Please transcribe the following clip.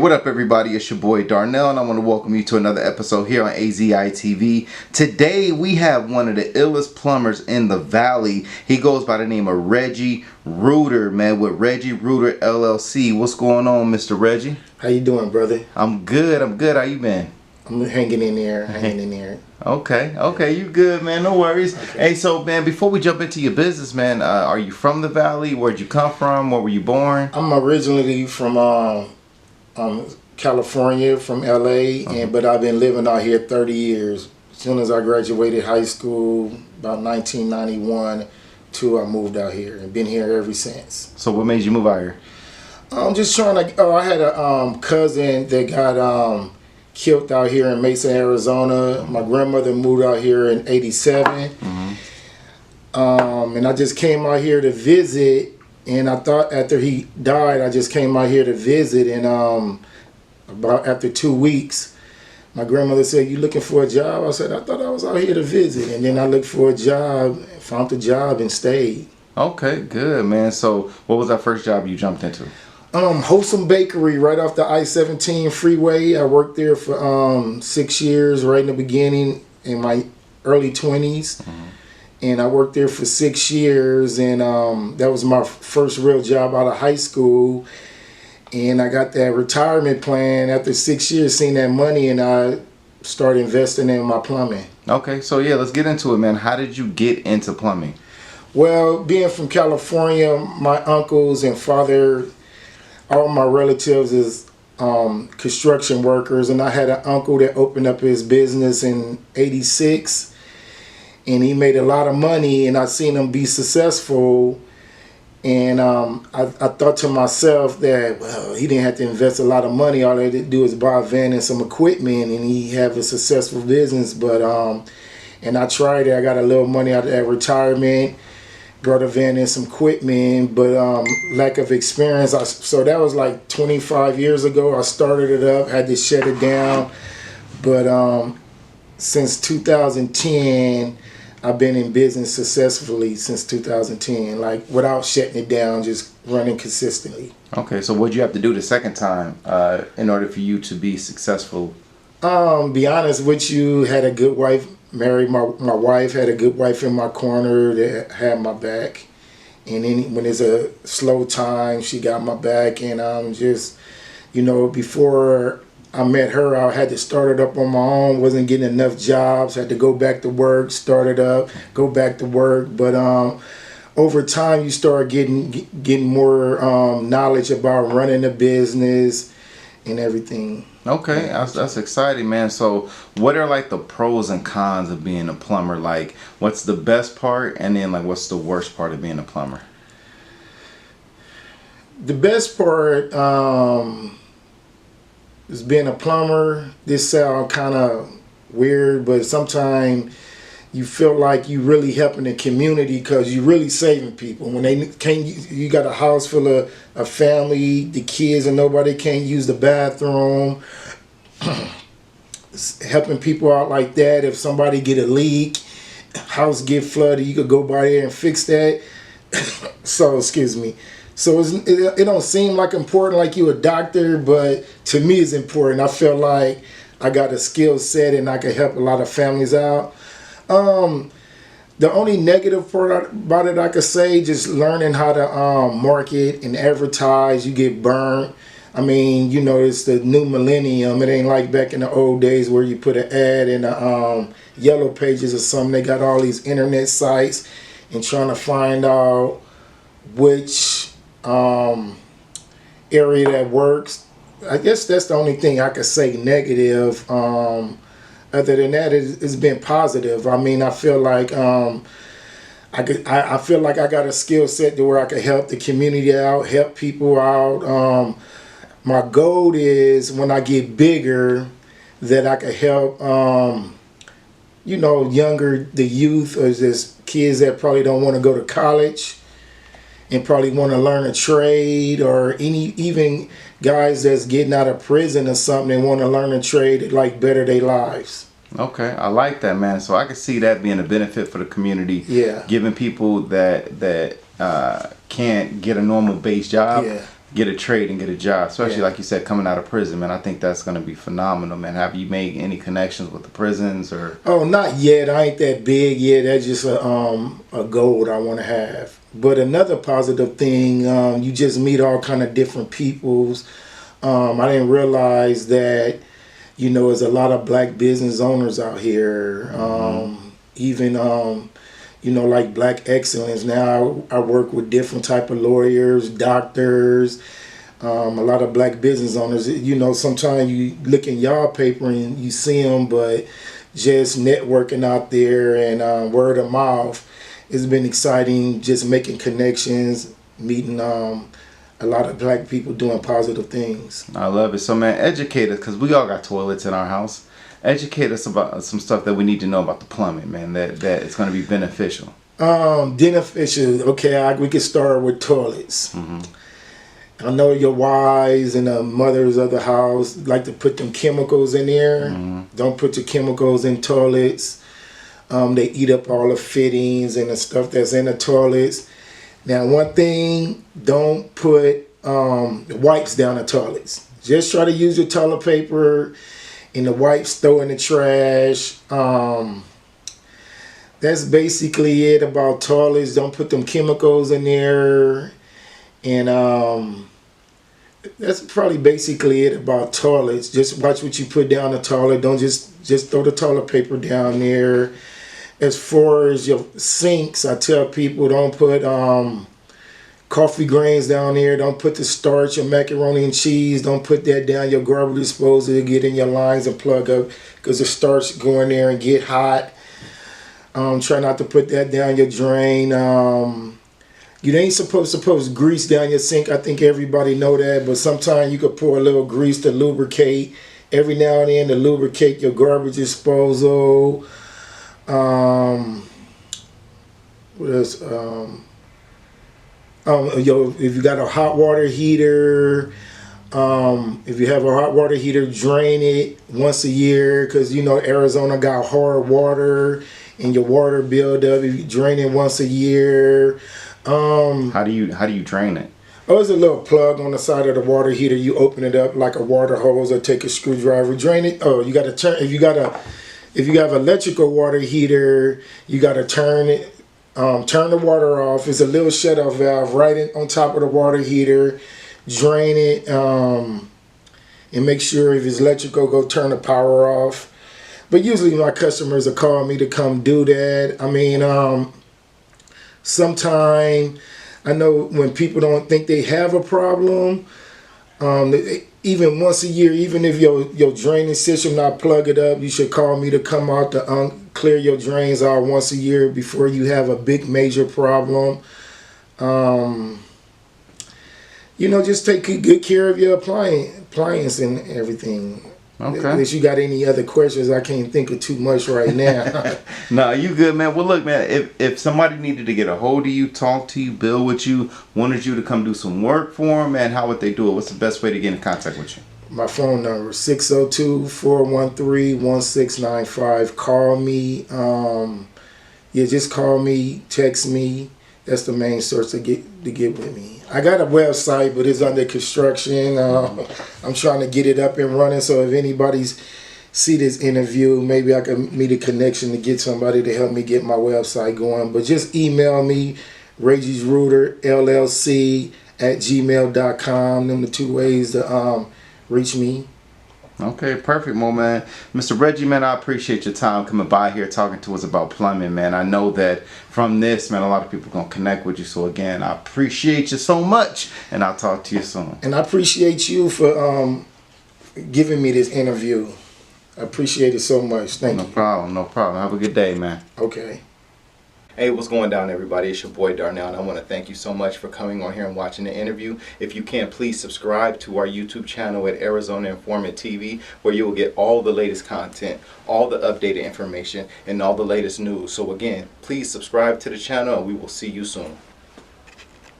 What up, everybody? It's your boy Darnell, and I want to welcome you to another episode here on AZI TV. Today we have one of the illest plumbers in the valley. He goes by the name of Reggie Rooter, man, with Reggie Rooter LLC. What's going on, Mr. Reggie? How you doing, brother? I'm good. How you been? I'm hanging in there. Okay, you good, man. No worries. Okay. Hey, so, man, before we jump into your business, man, are you from the valley? Where'd you come from? Where were you born? I'm originally from California, from LA, but I've been living out here 30 years. As soon as I graduated high school, about 1991, I moved out here and been here ever since. So what made you move out here? I'm just trying to. I had a cousin that got killed out here in Mesa, Arizona. My grandmother moved out here in '87, and I just came out here to visit. And I thought after he died, I just came out here to visit. And about after 2 weeks, my grandmother said, "You looking for a job?" I said, "I thought I was out here to visit." And then I looked for a job, found the job, and stayed. Okay, good, man. So what was that first job you jumped into? Wholesome Bakery right off the I-17 freeway. I worked there for 6 years right in the beginning in my early 20s. And I worked there for 6 years, and that was my first real job out of high school. And I got that retirement plan after 6 years, seeing that money, and I started investing in my plumbing. Okay, so yeah, let's get into it, man. How did you get into plumbing? Well, being from California, my uncles and father, all my relatives is construction workers, and I had an uncle that opened up his business in '86. And he made a lot of money, and I seen him be successful. And I thought to myself that, well, he didn't have to invest a lot of money. All he had to do is buy a van and some equipment, and he have a successful business. But and I tried it. I got a little money out of that retirement, brought a van and some equipment, but lack of experience. So that was like 25 years ago. I started it up, had to shut it down. But since 2010, I've been in business successfully since 2010, like without shutting it down, just running consistently. Okay, so what'd you have to do the second time in order for you to be successful? Be honest with you, had a good wife, married my wife, had a good wife in my corner that had my back. And then when it's a slow time, she got my back. And just, before I met her, I had to start it up on my own, wasn't getting enough jobs, had to go back to work, start it up, go back to work. But over time, you start getting more knowledge about running a business and everything. Okay, that's exciting, man. So what are like the pros and cons of being a plumber? Like, what's the best part, and then like what's the worst part of being a plumber? The best part is being a plumber. This sounds kind of weird, but sometimes you feel like you really helping the community because you really saving people. When they can't, you got a house full of a family, the kids, and nobody can't use the bathroom. Helping people out like that. If somebody get a leak, house get flooded, you could go by there and fix that. So, excuse me. So it don't seem like important, like you a doctor, but to me it's important. I feel like I got a skill set and I can help a lot of families out. The only negative part about it I could say, just learning how to market and advertise. You get burned. I mean, it's the new millennium. It ain't like back in the old days where you put an ad in the yellow pages or something. They got all these internet sites and trying to find out which area that works. I guess that's the only thing I could say negative. Other than that, it's been positive. I mean, I feel like I feel like I got a skill set to where I can help the community out, help people out. My goal is when I get bigger that I can help the youth, or just kids that probably don't want to go to college and probably want to learn a trade, or even guys that's getting out of prison or something and want to learn a trade, like better their lives. Okay, I like that, man. So I can see that being a benefit for the community. Yeah. Giving people that can't get a normal base job, Yeah. get a trade and get a job, especially Yeah. like you said, coming out of prison, man. I think that's going to be phenomenal, man. Have you made any connections with the prisons or? Oh, not yet. I ain't that big yet. That's just a goal that I want to have. But another positive thing, you just meet all kind of different peoples. I didn't realize that, there's a lot of black business owners out here. Even, like Black Excellence. Now I work with different type of lawyers, doctors, a lot of black business owners. Sometimes you look in y'all paper and you see them, but just networking out there and word of mouth, it's been exciting. Just making connections, meeting a lot of black people doing positive things. I love it. So, man, educate us, because we all got toilets in our house. Educate us about some stuff that we need to know about the plumbing, man, that it's going to be beneficial. Beneficial. Okay, we can start with toilets. I know your wives and the mothers of the house like to put them chemicals in there. Don't put the chemicals in toilets. They eat up all the fittings and the stuff that's in the toilets. Now, one thing, don't put wipes down the toilets. Just try to use your toilet paper and the wipes throw in the trash. That's basically it about toilets. Don't put them chemicals in there. And that's probably basically it about toilets. Just watch what you put down the toilet. Don't just throw the toilet paper down there. As far as your sinks, I tell people don't put coffee grains down there. Don't put the starch or macaroni and cheese. Don't put that down your garbage disposal to get in your lines and plug up, because the starch go in there and get hot. Try not to put that down your drain. You ain't supposed to grease down your sink. I think everybody know that, but sometimes you could pour a little grease to lubricate. Every now and then to lubricate your garbage disposal. What else? If you got a hot water heater, if you have a hot water heater, drain it once a year, because Arizona got hard water and your water build up. If you drain it once a year. How do you drain it? Oh, there's a little plug on the side of the water heater. You open it up like a water hose, or take a screwdriver, drain it. Oh, you got to turn. If you have electrical water heater, you got to turn it. Turn the water off. It's a little shut-off valve right on top of the water heater. Drain it, and make sure if it's electrical, go turn the power off. But usually my customers will call me to come do that. I mean, sometime I know when people don't think they have a problem, even once a year, even if your draining system not plug it up, you should call me to come out to clear your drains out once a year before you have a big major problem. Just take good care of your appliance and everything. Okay. Unless you got any other questions, I can't think of too much right now. No, you good, man. Well, look, man, if somebody needed to get a hold of you, talk to you, build with you, wanted you to come do some work for them, man, how would they do it? What's the best way to get in contact with you? My phone number, 602-413-1695. Call me. Just call me, text me. That's the main source to get with me. I got a website, but it's under construction. I'm trying to get it up and running, so if anybody's see this interview, maybe I can meet a connection to get somebody to help me get my website going. But just email me, Reggie Rooter LLC @gmail.com. Them the two ways to reach me. Okay, perfect, man. Mr. Reggie, man, I appreciate your time coming by here talking to us about plumbing, man. I know that from this, man, a lot of people are going to connect with you. So, again, I appreciate you so much, and I'll talk to you soon. And I appreciate you for giving me this interview. I appreciate it so much. Thank you. No problem. Have a good day, man. Okay. Hey, what's going down, everybody? It's your boy Darnell, and I want to thank you so much for coming on here and watching the interview. If you can, please subscribe to our YouTube channel at Arizona Informant TV, where you will get all the latest content, all the updated information, and all the latest news. So again, please subscribe to the channel, and we will see you soon.